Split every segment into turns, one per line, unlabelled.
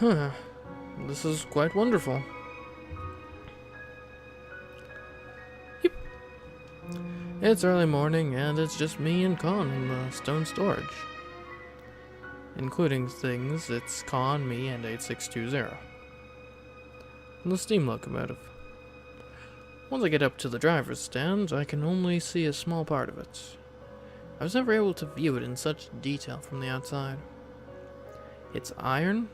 Huh. This is quite wonderful. Yep. It's early morning, and it's just me and Con in the stone storage. Including things, it's Con, me, and 8620. And the steam locomotive. Once I get up to the driver's stand, I can only see a small part of it. I was never able to view it in such detail from the outside. It's iron,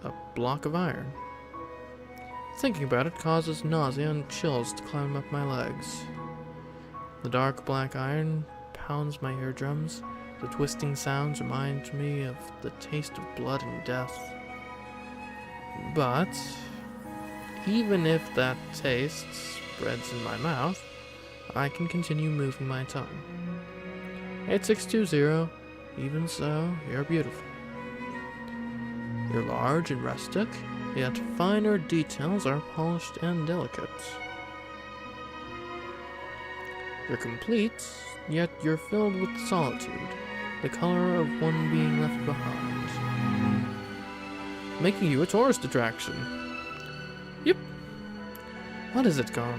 a block of iron. Thinking about it causes nausea and chills to climb up my legs. The dark black iron pounds my eardrums. The twisting sounds remind me of the taste of blood and death. But even if that taste spreads in my mouth, I can continue moving my tongue. 8620, even so, you're beautiful. You're large and rustic, yet finer details are polished and delicate. You're complete, yet you're filled with solitude, the color of one being left behind, making you a tourist attraction. Yep. What is it, Con?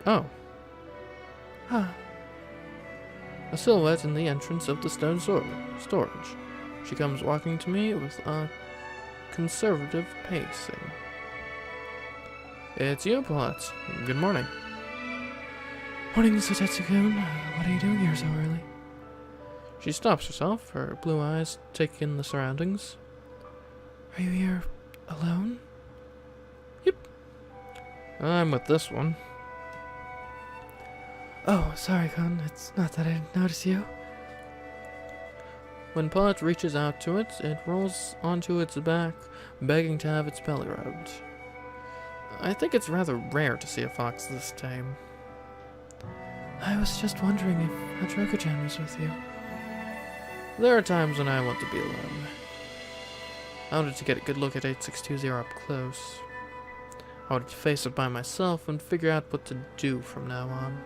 Oh. Ah. A silhouette in the entrance of the stone storage. She comes walking to me with a conservative pacing. It's you, Paulette. Good morning.
Morning, Maitetsu-kun. What are you doing here so early?
She stops herself, her blue eyes take in the surroundings.
Are you here alone?
Yep. I'm with this one.
Oh, sorry, Con. It's not that I didn't notice you.
When Paulette reaches out to it, it rolls onto its back, begging to have its belly rubbed. I think it's rather rare to see a fox this tame.
I was just wondering if Hatroka-chan was with you.
There are times when I want to be alone. I wanted to get a good look at 8620 up close. I wanted to face it by myself and figure out what to do from now on.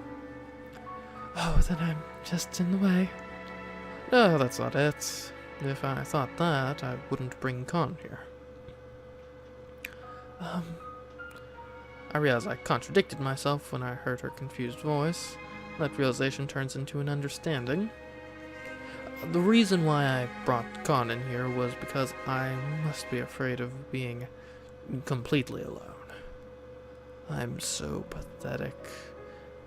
Oh, then I'm just in the way.
No, that's not it. If I thought that, I wouldn't bring Con here. I realized I contradicted myself when I heard her confused voice. That realization turns into an understanding. The reason why I brought Con in here was because I must be afraid of being completely alone. I'm so pathetic.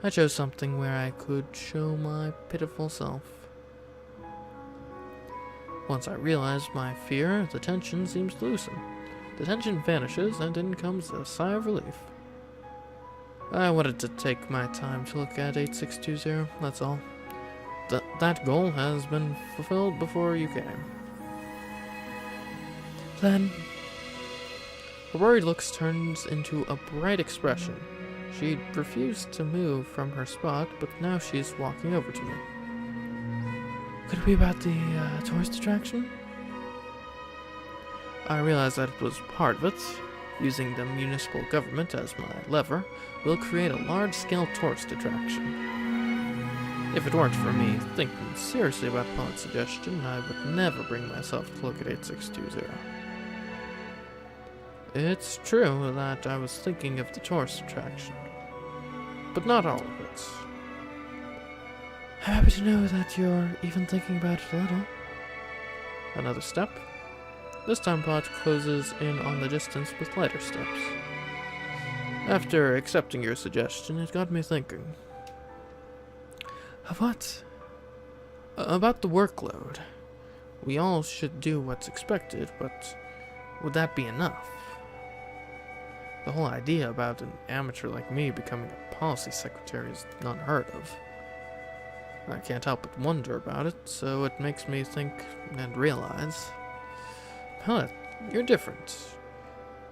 I chose something where I could show my pitiful self. Once I realized my fear, the tension seems to loosen. The tension vanishes, and in comes a sigh of relief. I wanted to take my time to look at 8620, that's all. That goal has been fulfilled before you came.
Then...
Her worried looks turns into a bright expression. She'd refused to move from her spot, but now she's walking over to me.
Could it be about the tourist attraction?
I realized that it was part of it. Using the municipal government as my lever will create a large-scale tourist attraction. If it weren't for me thinking seriously about Paul's suggestion, I would never bring myself to look at 8620. It's true that I was thinking of the tourist attraction, but not all of it.
I'm happy to know that you're even thinking about it a little.
Another step. This time Pot closes in on the distance with lighter steps. After accepting your suggestion, it got me thinking.
Of what?
About the workload. We all should do what's expected, but would that be enough? The whole idea about an amateur like me becoming a policy secretary is unheard of. I can't help but wonder about it, so it makes me think and realize. Paulette, you're different.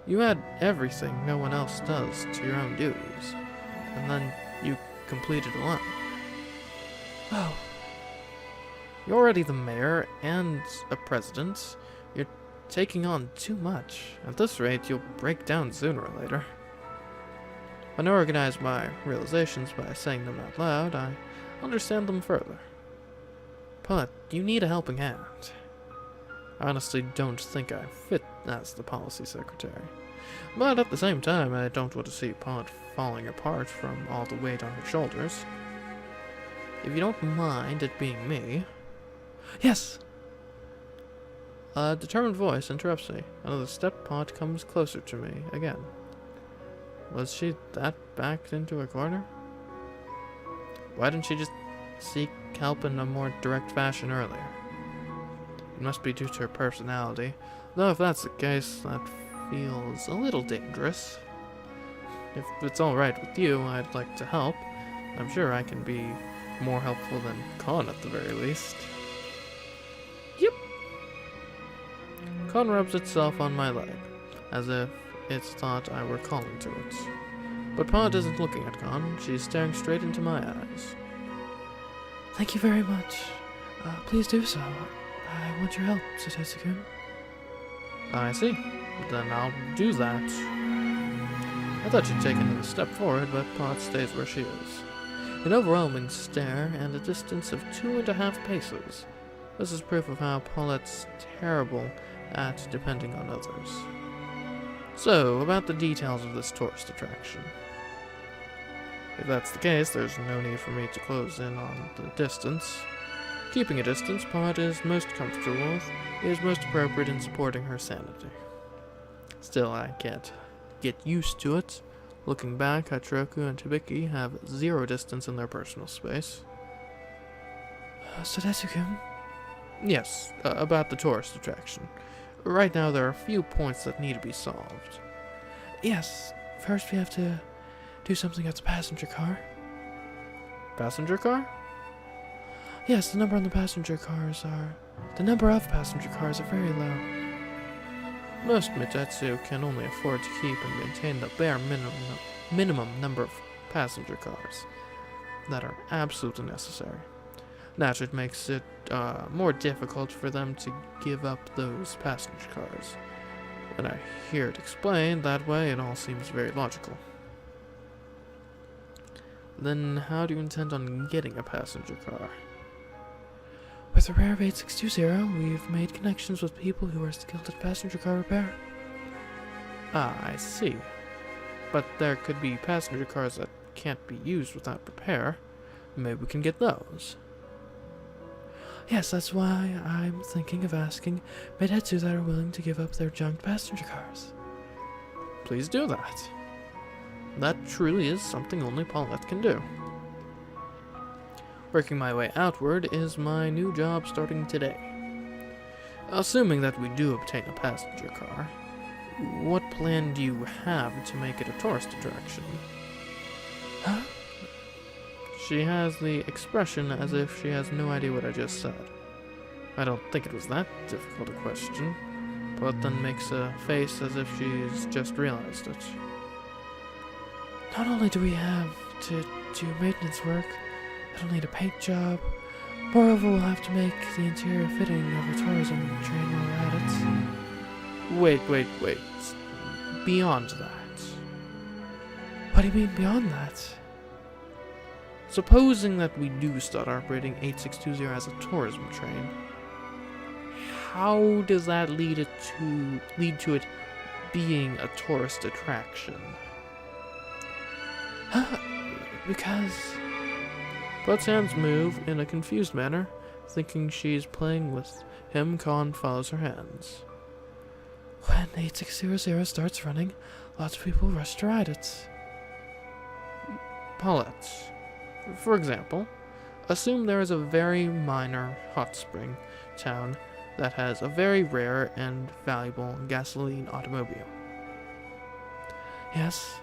You add everything no one else does to your own duties, and then you complete it alone.
Oh.
You're already the mayor and a president. You're taking on too much. At this rate, you'll break down sooner or later. When I organize my realizations by saying them out loud, I understand them further. But you need a helping hand. I honestly don't think I fit as the policy secretary. But at the same time, I don't want to see Pod falling apart from all the weight on her shoulders. If you don't mind it being me...
Yes!
A determined voice interrupts me. Another step. Pod comes closer to me again. Was she that backed into a corner? Why didn't she just seek help in a more direct fashion earlier? It must be due to her personality. Though if that's the case, that feels a little dangerous. If it's alright with you, I'd like to help. I'm sure I can be more helpful than Con at the very least. Yep. Con rubs itself on my leg, as if it's thought I were calling to it. But Pod isn't looking at Con, she's staring straight into my eyes.
Thank you very much. Please do so. I want your help, Maitetsu-kun.
I see. Then I'll do that. I thought she'd take another step forward, but Pod stays where she is. An overwhelming stare and a distance of 2.5 paces. This is proof of how Paulette's terrible at depending on others. So, about the details of this tourist attraction. If that's the case, there's no need for me to close in on the distance. Keeping a distance, Pod is most comfortable with, is most appropriate in supporting her sanity. Still, I can't get used to it. Looking back, Hachiroku and Hibiki have 0 distance in their personal space.
Maitetsu-kun?
Yes, about the tourist attraction. Right now, there are a few points that need to be solved.
Yes. First, we have to do something at the passenger car.
Passenger car?
Yes, the number of passenger cars are very low.
Most Maitetsu can only afford to keep and maintain the bare minimum number of passenger cars that are absolutely necessary. Naturally, it makes it more difficult for them to give up those passenger cars. When I hear it explained that way, it all seems very logical. Then how do you intend on getting a passenger car?
With the rare of 8620, we've made connections with people who are skilled at passenger car repair.
Ah, I see. But there could be passenger cars that can't be used without repair. Maybe we can get those.
Yes, that's why I'm thinking of asking Maitetsu that are willing to give up their junked passenger cars.
Please do that. That truly is something only Paulette can do. Working my way outward is my new job starting today. Assuming that we do obtain a passenger car, what plan do you have to make it a tourist attraction?
Huh?
She has the expression as if she has no idea what I just said. I don't think it was that difficult a question, but then makes a face as if she's just realized it.
Not only do we have to do maintenance work, it'll need a paint job. Moreover, we'll have to make the interior fitting of a tourism train while we're at it.
Wait. Beyond that.
What do you mean beyond that?
Supposing that we do start operating 8620 as a tourism train, how does that lead to it being a tourist attraction?
Because...
Bud's hands move in a confused manner, thinking she's playing with him. Con follows her hands.
When 8600 starts running, lots of people rush to ride it.
Paulette, for example, assume there is a very minor hot spring town that has a very rare and valuable gasoline automobile.
Yes?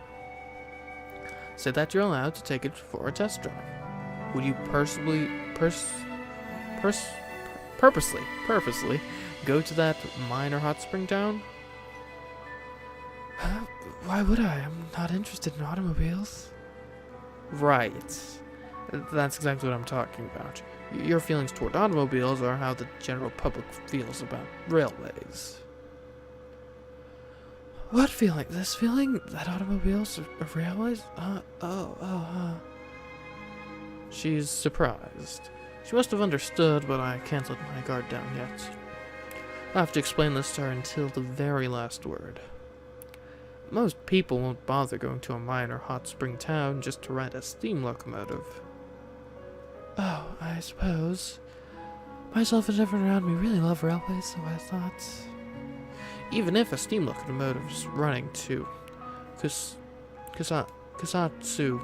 Say that you're allowed to take it for a test drive. Would you purposely go to that minor hot spring town?
Why would I? I'm not interested in automobiles.
Right. That's exactly what I'm talking about. Your feelings toward automobiles are how the general public feels about railways.
What feeling? This feeling that automobiles are railways?
She's surprised. She must have understood, but I can't let my guard down yet. I'll have to explain this to her until the very last word. Most people won't bother going to a minor hot spring town just to ride a steam locomotive.
Oh, I suppose. Myself and everyone around me really love railways, so I thought...
Even if a steam locomotive is running to Kusatsu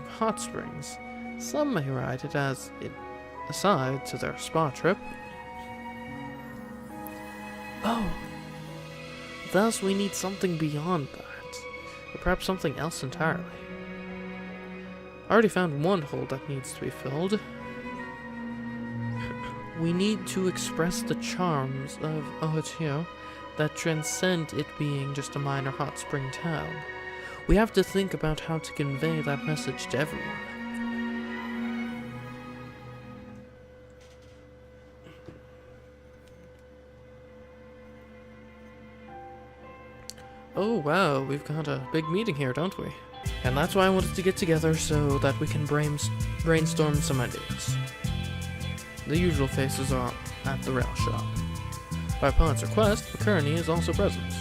Hot Springs, some may ride it as an aside to their spa trip.
Oh,
Thus, we need something beyond that, or perhaps something else entirely. I already found one hole that needs to be filled. We need to express the charms of Ohotio that transcend it being just a minor hot spring town. We have to think about how to convey that message to everyone. Oh wow, we've got a big meeting here, don't we? And that's why I wanted to get together, so that we can brainstorm some ideas. The usual faces are at the rail shop. By Pilot's request, McCurney is also present.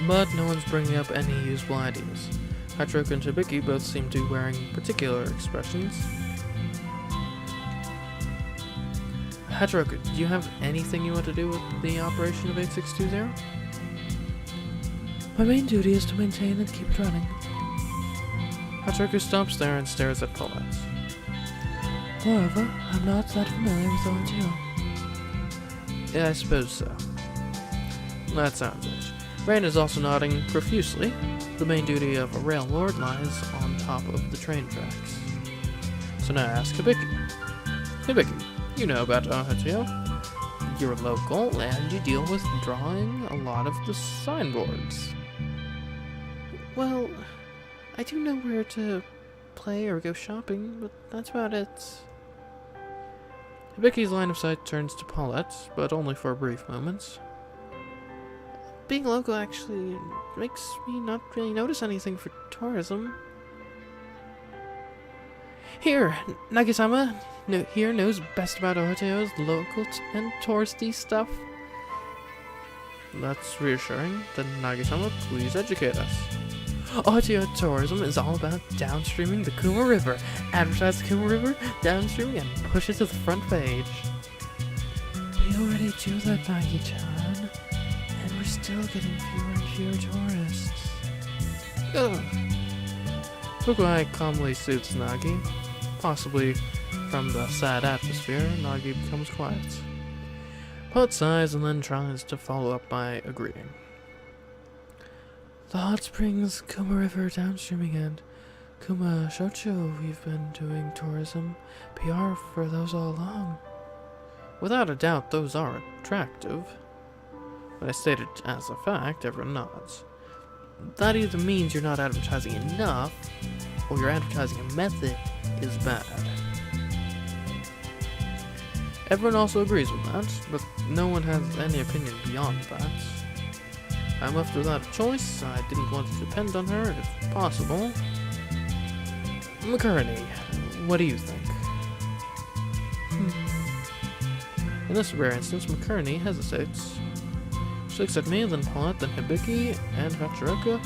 But no one's bringing up any useful ideas. Hatroka and Hibiki both seem to be wearing particular expressions. Hatroka, do you have anything you want to do with the operation of 8620?
my main duty is to maintain and keep it running.
Hatroka stops there and stares at Paulette.
Moreover, I'm not that familiar with ONTO.
Yeah, I suppose so. That sounds it. Rain is also nodding profusely. The main duty of a rail lord lies on top of the train tracks. So now ask Hibiki. Hibiki, you know about Ohotio. You're local and you deal with drawing a lot of the signboards. Well, I do know where to play or go shopping, but that's about it. Hibiki's line of sight turns to Paulette, but only for a brief moment. Being local actually makes me not really notice anything for tourism. Here, Nagisama here knows best about Ohotio's local and touristy stuff. That's reassuring. Then Nagisama, please educate us. Ohotio tourism is all about downstreaming the Kuma River. Advertise the Kuma River, downstreaming, and push it to the front page.
We already do that, Nagi-chan. And we're still getting fewer and fewer tourists.
Ugh. Fukuai calmly soothes Nagi. Possibly from the sad atmosphere, Nagi becomes quiet. Poet sighs and then tries to follow up by agreeing.
The hot springs, Kuma River downstreaming, and Kuma Shocho, we've been doing tourism PR for those all along.
Without a doubt, those are attractive. When I state it as a fact, everyone nods. That either means you're not advertising enough, or your advertising method is bad. Everyone also agrees with that, but no one has any opinion beyond that. I'm left without a choice. I didn't want to depend on her, if possible. McCurney, what do you think? In this rare instance, McCurney hesitates. She looks at me, then Paulette, then Hibiki, and Hachiroka.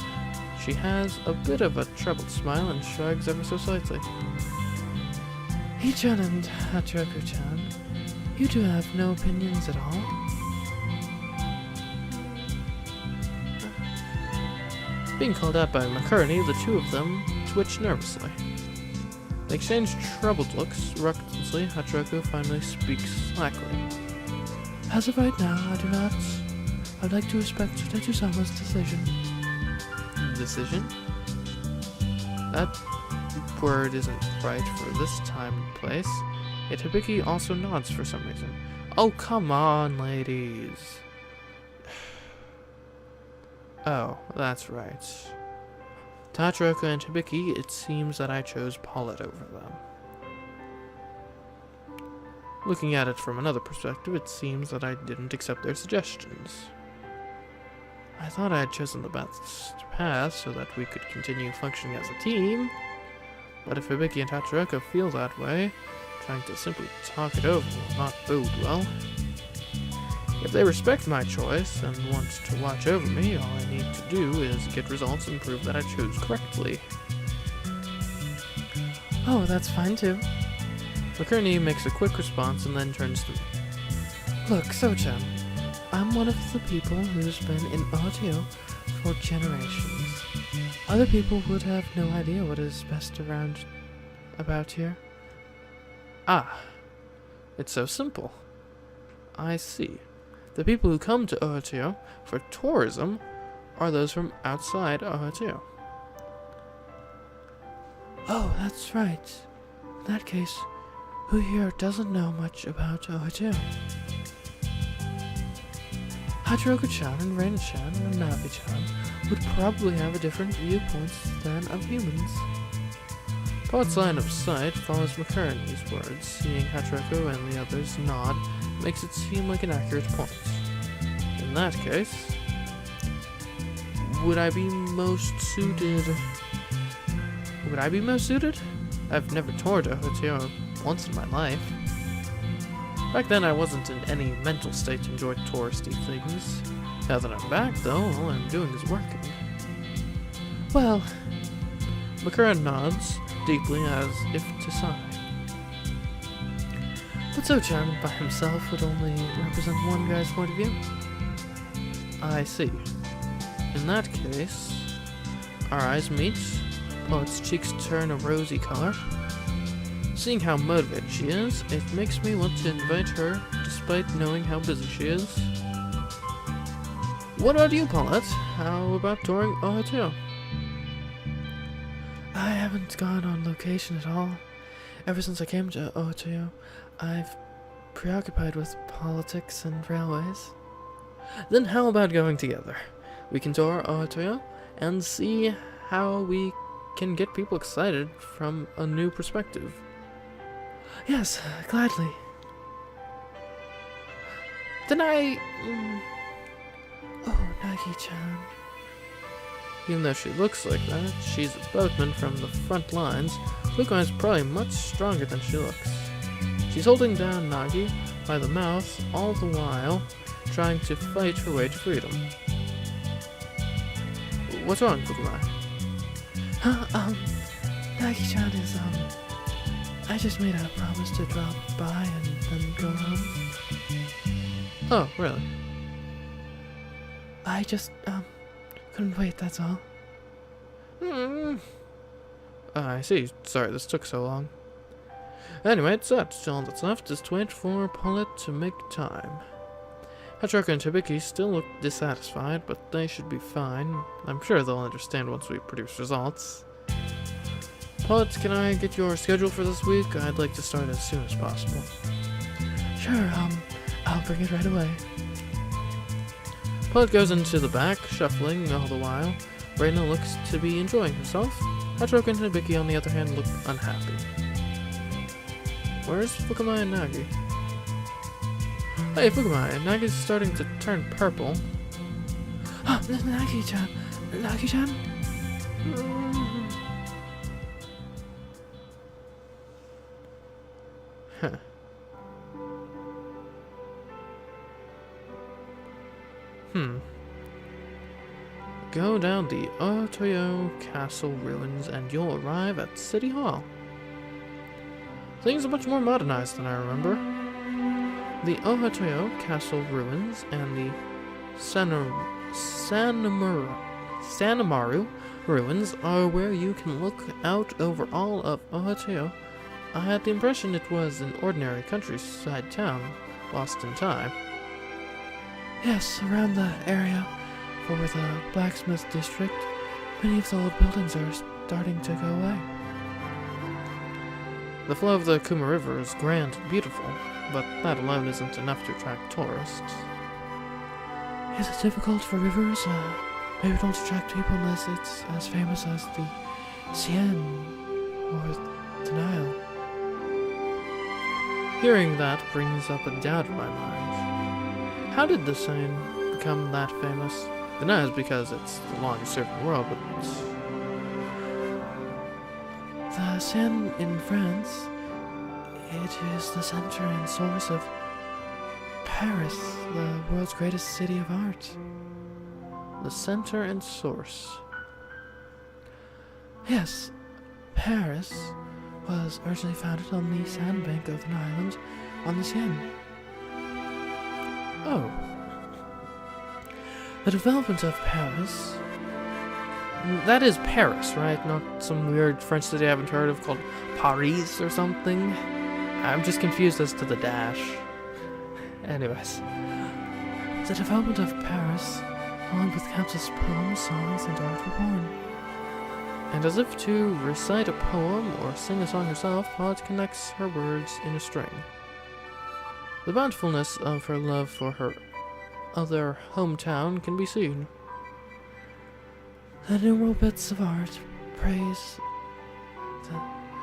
She has a bit of a troubled smile and shrugs ever so slightly.
Hee-chan and Hachiroka-chan, you two have no opinions at all?
Being called out by McCurney, the two of them twitch nervously. They exchange troubled looks. Reluctantly, Hachiroka finally speaks slackly.
As of right now, I do not. I'd like to respect Tetsu-sama's decision.
Decision? That word isn't right for this time and place. Yet Hibiki also nods for some reason. Oh, come on, ladies. Oh, that's right. To Hachiroka and Hibiki, it seems that I chose Paulette over them. Looking at it from another perspective, it seems that I didn't accept their suggestions. I thought I had chosen the best path so that we could continue functioning as a team, but if Hibiki and Hachiroka feel that way, trying to simply talk it over will not bode well. If they respect my choice and want to watch over me, all I need to do is get results and prove that I chose correctly.
Oh, that's fine too.
McCurney makes a quick response and then turns to me.
Look, So-chan, I'm one of the people who's been in audio for generations. Other people would have no idea what is best about here.
Ah, it's so simple. I see. The people who come to Ohateo for tourism are those from outside Ohateo.
Oh, that's right. In that case, who here doesn't know much about Ohateo? Hachiroku-chan and Reina-chan and Navi-chan would probably have a different viewpoints than of humans.
Pot's line of sight follows McCurney's words. Seeing Hachiroku and the others nod makes it seem like an accurate point. In that case, would I be most suited? I've never toured Ohateo once in my life. Back then I wasn't in any mental state to enjoy touristy things. Now that I'm back though, all I'm doing is working.
Well,
McCurry nods deeply as if to sigh.
but So-chan by himself would only represent one guy's point of view.
I see. In that case, our eyes meet, Pollett's cheeks turn a rosy color. Seeing how motivated she is, it makes me want to invite her, despite knowing how busy she is. What about you, Paulette? How about touring Ohateo?
I haven't gone on location at all. Ever since I came to Ohateo, I've preoccupied with politics and railways.
Then how about going together? We can tour Ohateo and see how we can get people excited from a new perspective.
Yes, gladly.
Then
Oh, Nagi-chan.
Even though she looks like that, she's a boatman from the front lines. Luca is probably much stronger than she looks. She's holding down Nagi by the mouth, all the while trying to fight her way to freedom. What's wrong, Fukumai?
Nagi-chan is, I just made a promise to drop by and then go home.
Oh, really?
I just, couldn't wait, that's all.
I see. Sorry this took so long. Anyway, it's set. All that's left is to wait for Paulette to make time. Hachiroku and Hibiki still look dissatisfied, but they should be fine. I'm sure they'll understand once we produce results. Paulette, can I get your schedule for this week? I'd like to start as soon as possible.
Sure, I'll bring it right away.
Paulette goes into the back, shuffling all the while. Reina looks to be enjoying herself. Hachiroku and Hibiki, on the other hand, look unhappy. Where's Fukumai and Nagi? Hey, Fukumai, Nagi's starting to turn purple.
Nagi-chan! Nagi-chan?
Huh. Go down the Otoyo Castle ruins and you'll arrive at City Hall. Things are much more modernized than I remember. The Otoyo Castle ruins and the Sanamaru ruins are where you can look out over all of Ohateo. I had the impression it was an ordinary countryside town, lost in time.
Yes, around the area for the blacksmith district, many of the old buildings are starting to go away.
The flow of the Kuma River is grand and beautiful, but that alone isn't enough to attract tourists.
Is it difficult for rivers? Maybe don't attract people unless it's as famous as the Seine or the Nile.
Hearing that brings up a doubt in my mind. How did the Seine become that famous? The Nile is because it's the longest river in the world, but
The Seine in France it is the center and source of Paris, the world's greatest city of art.
The center and source.
Yes, Paris was originally founded on the sandbank of an island on the Seine.
Oh.
The development of Paris.
That is Paris, right? Not some weird French city I haven't heard of called Paris or something. I'm just confused as to the dash. Anyways.
The development of Paris, along with countless poems, songs, and art were born.
And as if to recite a poem or sing a song herself, Maud connects her words in a string. The bountifulness of her love for her other hometown can be seen.
The innumerable bits of art praise the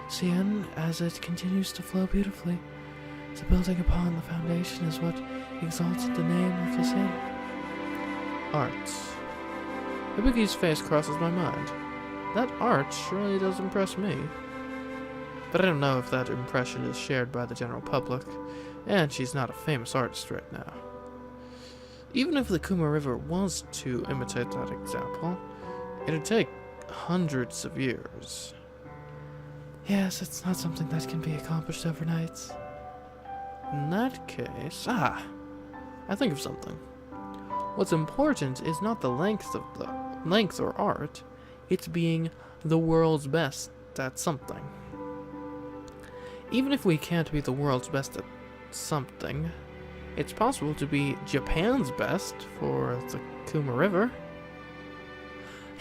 Seine as it continues to flow beautifully. The building upon the foundation is what exalted the name of the Seine.
Art. Ibukie's face crosses my mind. That art surely does impress me. But I don't know if that impression is shared by the general public, and she's not a famous artist right now. Even if the Kuma River was to imitate that example, it'd take hundreds of years.
Yes, it's not something that can be accomplished overnight.
In that case, I think of something. What's important is not the length or art, it's being the world's best at something. Even if we can't be the world's best at something, it's possible to be Japan's best for the Kuma River.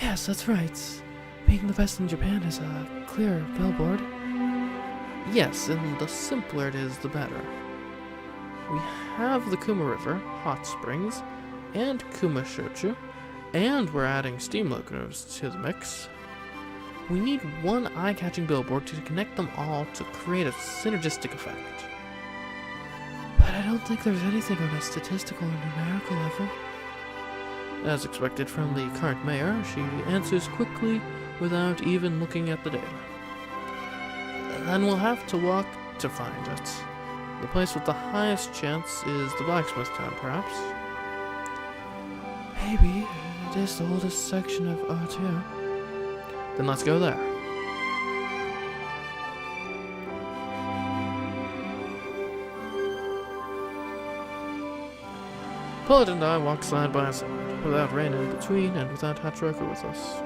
Yes, that's right. Being the best in Japan is a clear billboard.
Yes, and the simpler it is, the better. We have the Kuma River, hot springs, and Kuma Shochu, and we're adding steam locomotives to the mix. We need one eye-catching billboard to connect them all to create a synergistic effect.
But I don't think there's anything on a statistical or numerical level.
As expected from the current mayor, she answers quickly without even looking at the data. Then we'll have to walk to find it. The place with the highest chance is the blacksmith town, perhaps.
Maybe. It is the oldest section of Oto.
Then let's go there. Pullet and I walk side by side, without Rain in between and without Hachiroku with us.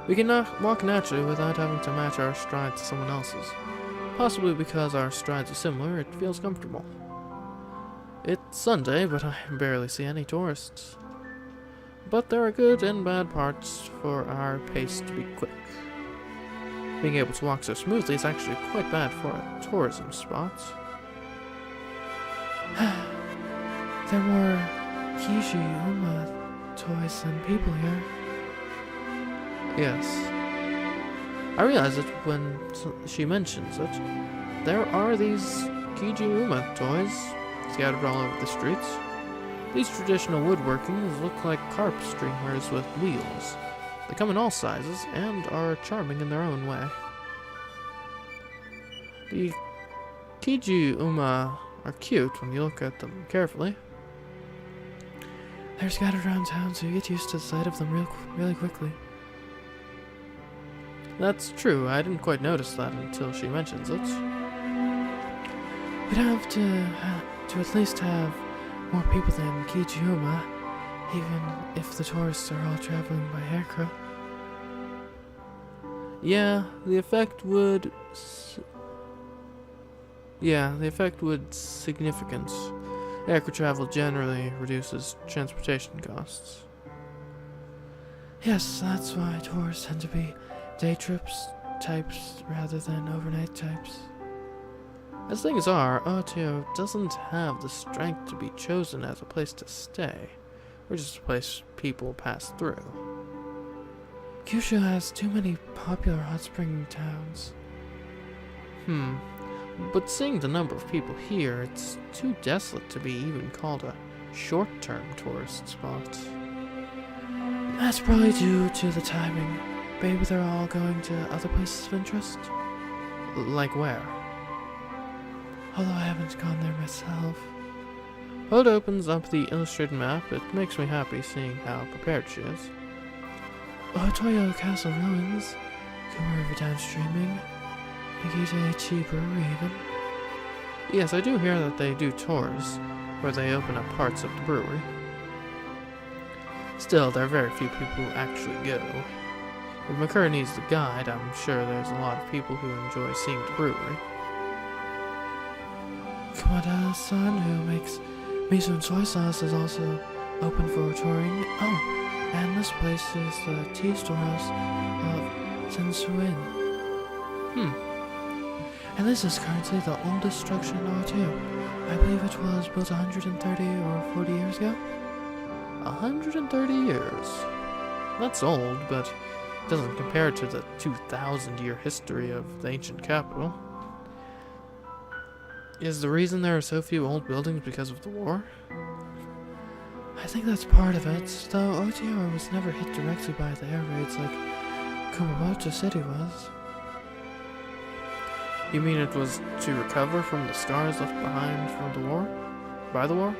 We can walk naturally without having to match our stride to someone else's. Possibly because our strides are similar, it feels comfortable. It's Sunday, but I barely see any tourists. But there are good and bad parts for our pace to be quick. Being able to walk so smoothly is actually quite bad for a tourism spot.
There were Kijiyama toys and people here.
Yes. I realize it when she mentions it. There are these Kijiyama toys scattered all over the streets. These traditional woodworkings look like carp streamers with wheels. They come in all sizes and are charming in their own way. The Kijiyama are cute when you look at them carefully.
They're scattered around town, so you get used to the sight of them really quickly.
That's true. I didn't quite notice that until she mentions it.
We'd have to at least have more people than Kijiyama, even if the tourists are all traveling by aircraft.
Yeah, the effect would significant. Aircraft travel generally reduces transportation costs.
Yes, that's why tours tend to be day trips types rather than overnight types.
As things are, Oto doesn't have the strength to be chosen as a place to stay, or just a place people pass through.
Kyushu has too many popular hot spring towns.
But seeing the number of people here, it's too desolate to be even called a short-term tourist spot.
That's probably due to the timing. Maybe they're all going to other places of interest.
Like where?
Although I haven't gone there myself.
Hood opens up the illustrated map. It makes me happy seeing how prepared she is.
Otoyo Castle ruins, Kuma River downstreaming, Nagita Cheaper even.
Yes, I do hear that they do tours, where they open up parts of the brewery. Still, there are very few people who actually go. If McCurr needs the guide, I'm sure there's a lot of people who enjoy seeing the brewery.
Kamada-san, who makes miso and soy sauce, is also open for touring. Oh, and this place is the tea storehouse of Sensuin. And this is currently the oldest structure in R2. I believe it was built 130 or 40 years ago.
130 years. That's old, but it doesn't compare to the 2,000-year history of the ancient capital. Is the reason there are so few old buildings because of the war?
I think that's part of it, though OTR was never hit directly by the air raids like Kumamoto City was.
You mean it was to recover from the scars left behind from the war? By the war?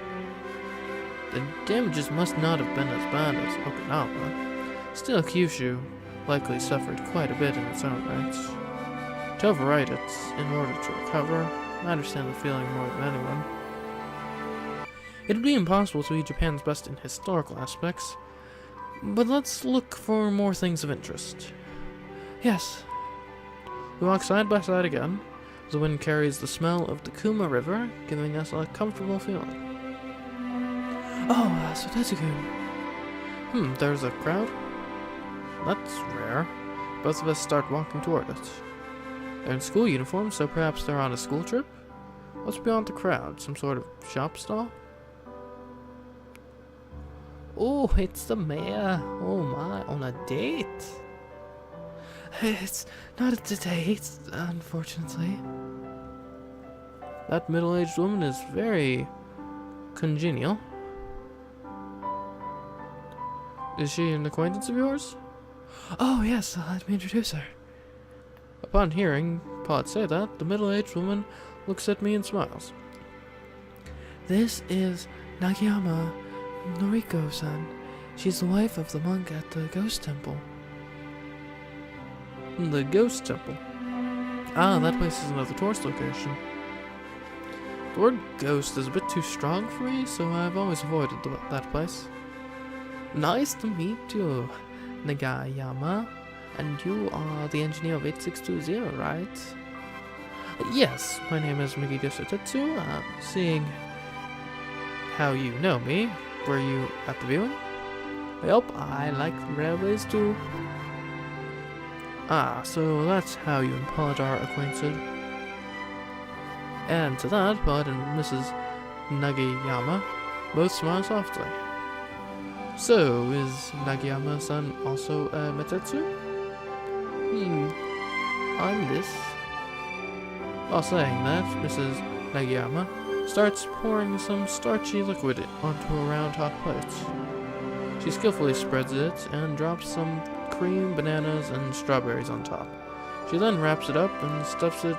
The damages must not have been as bad as Okinawa. Still, Kyushu likely suffered quite a bit in its own right. To overwrite it in order to recover, I understand the feeling more than anyone. It would be impossible to be Japan's best in historical aspects, but let's look for more things of interest.
Yes.
We walk side by side again. The wind carries the smell of the Kuma River, giving us a comfortable feeling.
Oh, so that's a good.
There's a crowd? That's rare. Both of us start walking toward it. They're in school uniforms, so perhaps they're on a school trip? What's beyond the crowd? Some sort of shop stall? Oh, it's the mayor. Oh my, on a date?
It's not a date, unfortunately.
That middle-aged woman is very congenial. Is she an acquaintance of yours?
Oh yes, let me introduce her.
Upon hearing Pod say that, the middle-aged woman looks at me and smiles.
This is Nagiyama Noriko-san. She's the wife of the monk at the Ghost Temple.
The Ghost Temple? Ah, that place is another tourist location. The word ghost is a bit too strong for me, so I've always avoided that place. Nice to meet you, Nagayama. And you are the engineer of 8620, right? Yes, my name is Maitetsu. Seeing how you know me, were you at the viewing? Yep, I like railways too. Ah, so that's how you and Pod are acquainted. And to that, Pod and Mrs. Nagayama both smile softly. So, is Nagayama-san also a Maitetsu? I'm this. While saying that, Mrs. Nagayama starts pouring some starchy liquid onto a round hot plate. She skillfully spreads it and drops some cream, bananas, and strawberries on top. She then wraps it up and stuffs it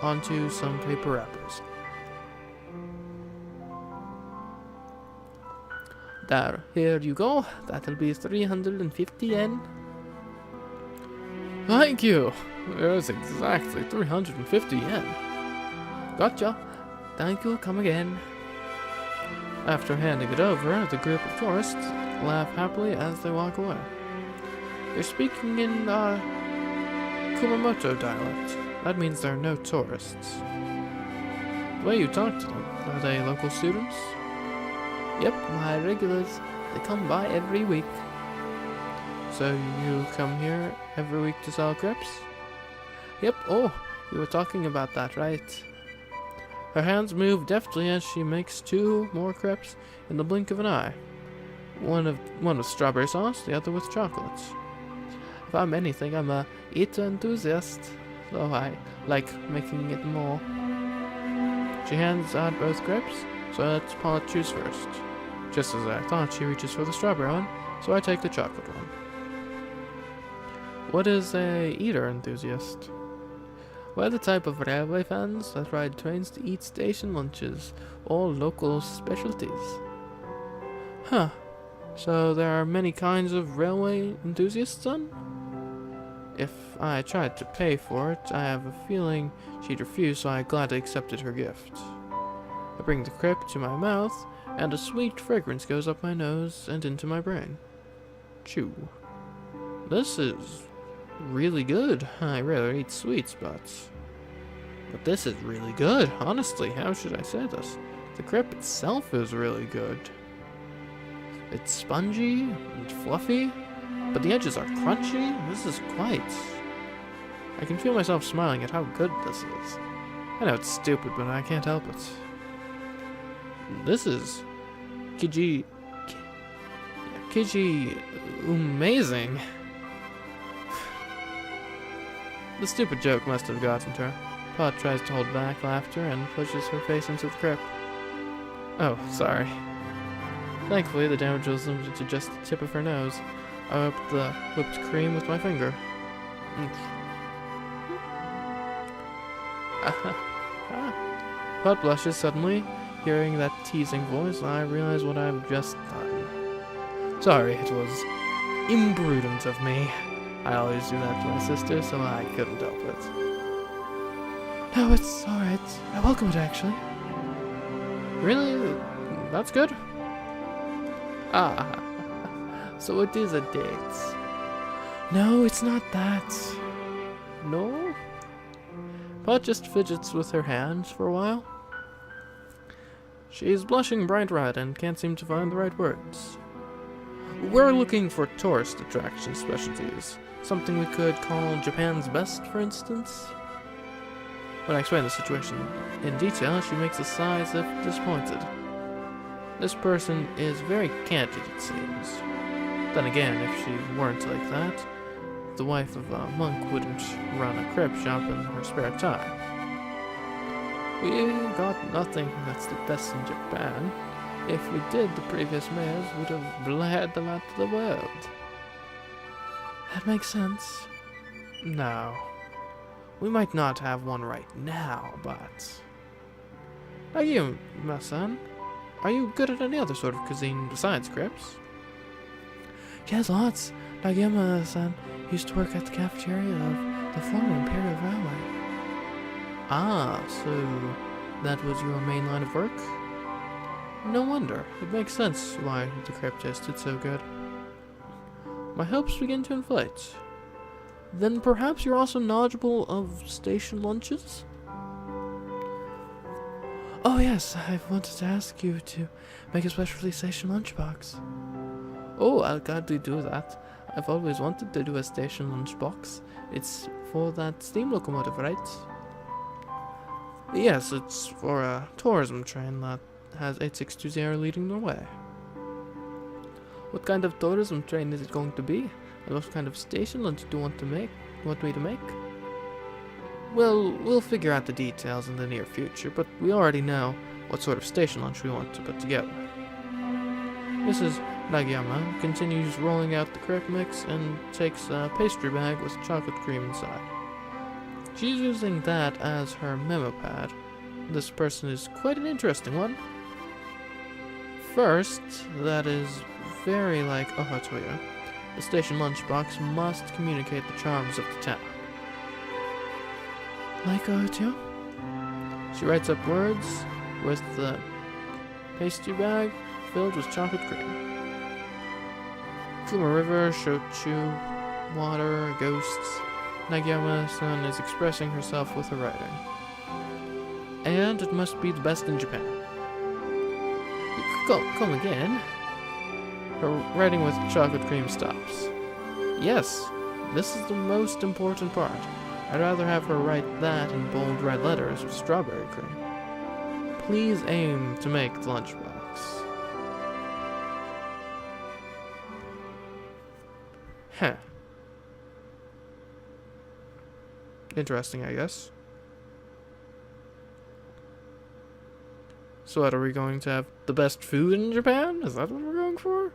onto some paper wrappers. There, here you go. That'll be 350 yen. Thank you. There's exactly 350 yen. Gotcha. Thank you, come again. After handing it over, the group of tourists laugh happily as they walk away. They're speaking in Kumamoto dialect. That means there are no tourists. The way you talk to them, are they local students? Yep, my regulars. They come by every week. So you come here every week to sell crepes? Yep, oh, you were talking about that, right? Her hands move deftly as she makes 2 more crepes in the blink of an eye. One with strawberry sauce, the other with chocolate. If I'm anything, I'm a eater enthusiast, so I like making it more. She hands out both crepes, so lets Paula choose first. Just as I thought, she reaches for the strawberry one, so I take the chocolate one. What is a eater enthusiast? We're the type of railway fans that ride trains to eat station lunches, all local specialties. Huh. So there are many kinds of railway enthusiasts then? If I tried to pay for it, I have a feeling she'd refuse, so I gladly accepted her gift. I bring the crepe to my mouth, and a sweet fragrance goes up my nose and into my brain. Chew. This is really good. I rarely eat sweets, but this is really good. Honestly, how should I say this? The crepe itself is really good. It's spongy and fluffy, but the edges are crunchy. This is quite... I can feel myself smiling at how good this is. I know it's stupid, but I can't help it. This is... Kiji amazing. The stupid joke must have gotten to her. Pod tries to hold back laughter and pushes her face into the crepe. Oh, sorry. Thankfully, the damage was limited to just the tip of her nose. I whipped the whipped cream with my finger. Pod blushes suddenly. Hearing that teasing voice, I realize what I've just done. Sorry, it was imprudent of me. I always do that to my sister, so I couldn't help it.
No, it's alright. I welcome it, actually.
Really? That's good. Ah, so it is a date.
No, it's not that.
No? Pot just fidgets with her hands for a while. She's blushing bright red and can't seem to find the right words. We're looking for tourist attraction specialties. Something we could call Japan's best, for instance. When I explain the situation in detail, she makes a sigh as if disappointed. This person is very candid, it seems. Then again, if she weren't like that, the wife of a monk wouldn't run a crepe shop in her spare time. We got nothing that's the best in Japan. If we did, the previous mayors would have blared them out to the world.
That makes sense.
No. We might not have one right now, but... Nagima-san, are you good at any other sort of cuisine besides crepes?
Yes, lots. Nagima-san used to work at the cafeteria of the former Imperial Railway.
Ah, so that was your main line of work? No wonder. It makes sense why the crepe tasted so good. My hopes begin to inflate. Then perhaps you're also knowledgeable of station lunches?
Oh yes, I wanted to ask you to make a specialty station lunchbox.
Oh, I'll gladly do that. I've always wanted to do a station lunchbox. It's for that steam locomotive, right? Yes, it's for a tourism train that has 8620 leading the way. What kind of tourism train is it going to be? And what kind of station lunch do you want me to make? Well, we'll figure out the details in the near future, but we already know what sort of station lunch we want to put together. Mrs. Nagiyama continues rolling out the crepe mix and takes a pastry bag with chocolate cream inside. She's using that as her memo pad. This person is quite an interesting one. First, that is very like Ohatoya. The station lunchbox must communicate the charms of the town.
Like Ohatoya?
She writes up words with the pastry bag filled with chocolate cream. Kuma River, Shochu, water, ghosts. Nagiyama-san is expressing herself with her writing. And it must be the best in Japan. Come again. Her writing with chocolate cream stops. Yes, this is the most important part. I'd rather have her write that in bold red letters with strawberry cream. Please aim to make the lunchbox. Huh. Interesting, I guess. So what, are we going to have the best food in Japan? Is that what we're going for?